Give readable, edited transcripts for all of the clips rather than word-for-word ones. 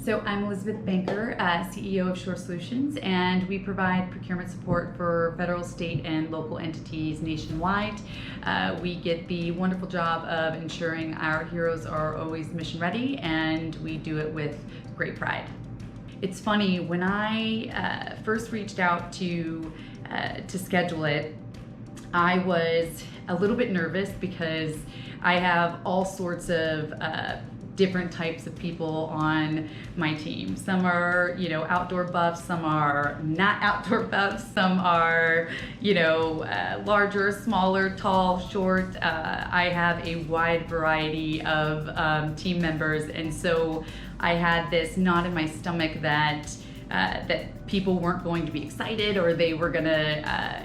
So I'm Elizabeth Banker, CEO of Shore Solutions, and we provide procurement support for federal, state, and local entities nationwide. We get the wonderful job of ensuring our heroes are always mission ready, and we do it with great pride. It's funny, when I first reached out to schedule it, I was a little bit nervous because I have all sorts of different types of people on my team. Some are, outdoor buffs, some are not outdoor buffs, some are, larger, smaller, tall, short. I have a wide variety of team members, and so I had this knot in my stomach that people weren't going to be excited, or they were gonna,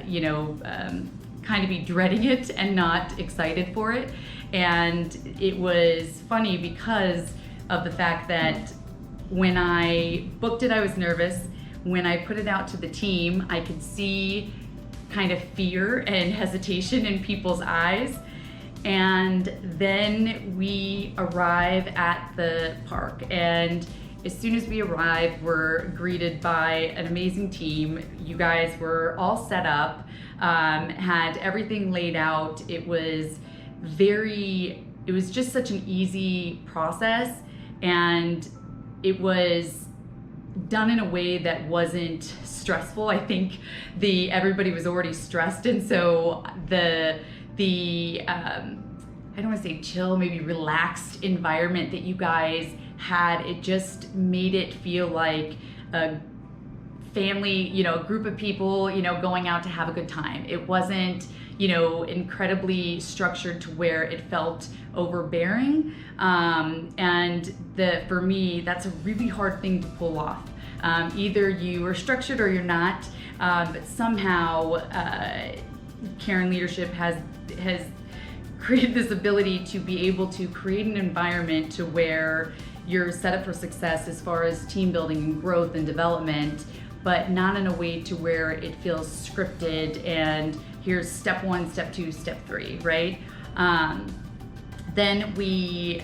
kind of be dreading it and not excited for it. And it was funny because of the fact that when I booked it, I was nervous. When I put it out to the team, I could see kind of fear and hesitation in people's eyes. And then we arrive at the park, and as soon as we arrive, we're greeted by an amazing team. You guys were all set up, had everything laid out. It was just such an easy process, and it was done in a way that wasn't stressful. I think everybody was already stressed, and so the I don't want to say chill, maybe relaxed environment that you guys had, it just made it feel like a family, a group of people, going out to have a good time. It wasn't, incredibly structured to where it felt overbearing. And for me, that's a really hard thing to pull off. Either you are structured or you're not, but somehow Cairn Leadership has created this ability to be able to create an environment to where you're set up for success as far as team building and growth and development, but not in a way to where it feels scripted and here's step 1, step 2, step 3, right? Then they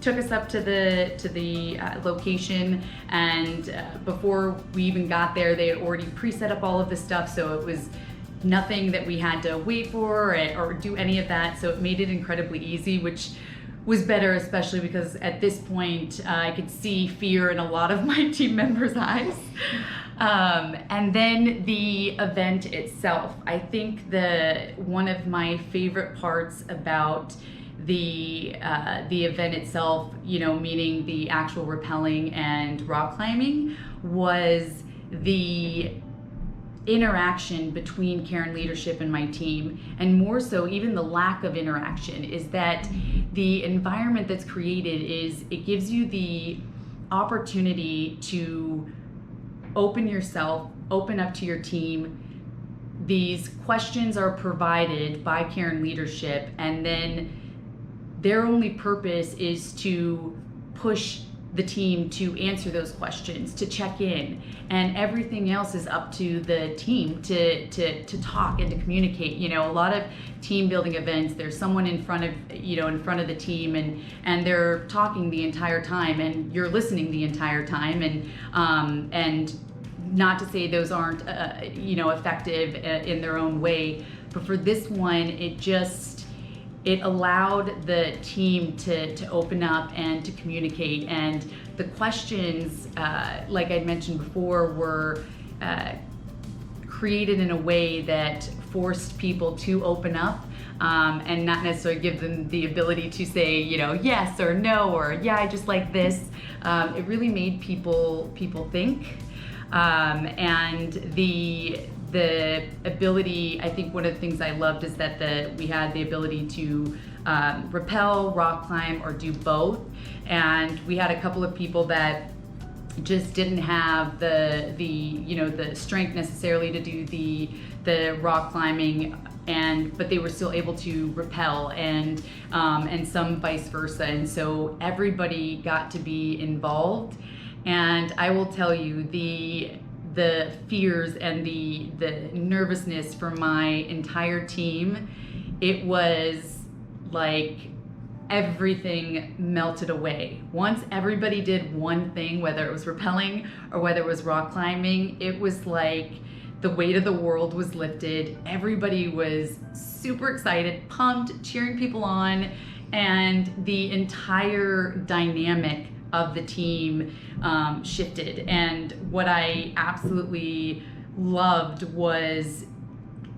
took us up to the location, and before we even got there, they had already pre-set up all of the stuff, so it was nothing that we had to wait for or do any of that. So it made it incredibly easy, which was better, especially because at this point I could see fear in a lot of my team members' eyes. And then the event itself, I think one of my favorite parts about the event itself, meaning the actual rappelling and rock climbing, was the interaction between Cairn Leadership and my team, and more so even the lack of interaction, is that the environment that's created it gives you the opportunity to open up to your team. These questions are provided by Cairn Leadership, and then their only purpose is to push the team to answer those questions, to check in, and everything else is up to the team to talk and to communicate. A lot of team building events, there's someone in front of the team, and they're talking the entire time, and you're listening the entire time, and not to say those aren't effective in their own way, but for this one, it allowed the team to open up and to communicate. And the questions, like I mentioned before, were created in a way that forced people to open up, and not necessarily give them the ability to say, yes or no, or yeah, I just like this. It really made people think. And the ability, I think one of the things I loved is that we had the ability to rappel, rock climb, or do both. And we had a couple of people that just didn't have the strength necessarily to do the rock climbing, but they were still able to rappel, and some vice versa. And so everybody got to be involved. And I will tell you, the fears and the nervousness for my entire team, it was like everything melted away. Once everybody did one thing, whether it was rappelling or whether it was rock climbing, it was like the weight of the world was lifted. Everybody was super excited, pumped, cheering people on, and the entire dynamic of the team shifted. And what I absolutely loved was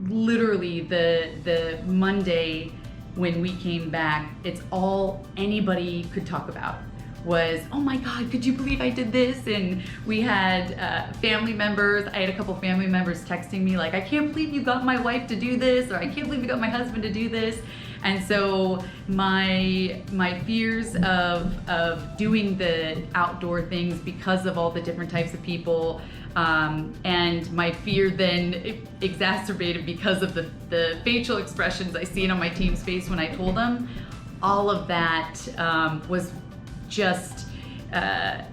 literally the Monday when we came back, it's all anybody could talk about was, oh my God, could you believe I did this? And we had family members, I had a couple family members texting me like, I can't believe you got my wife to do this, or I can't believe you got my husband to do this. And so my fears of doing the outdoor things because of all the different types of people, and my fear then exacerbated because of the facial expressions I seen on my team's face when I told them, all of that was just,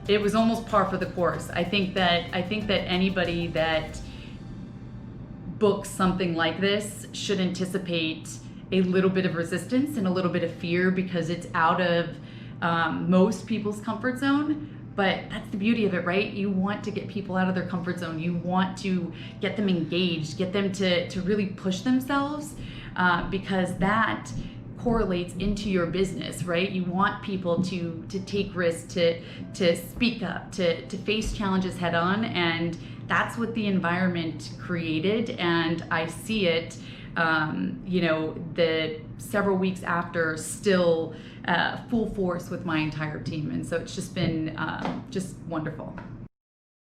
it was almost par for the course. I think that anybody that books something like this should anticipate a little bit of resistance and a little bit of fear, because it's out of most people's comfort zone. But that's the beauty of it, right? You want to get people out of their comfort zone. You want to get them engaged, get them to really push themselves, because that correlates into your business, right? You want people to take risks, to speak up, to face challenges head on, and that's what the environment created. And I see it, the several weeks after, still full force with my entire team. And so it's just been just wonderful.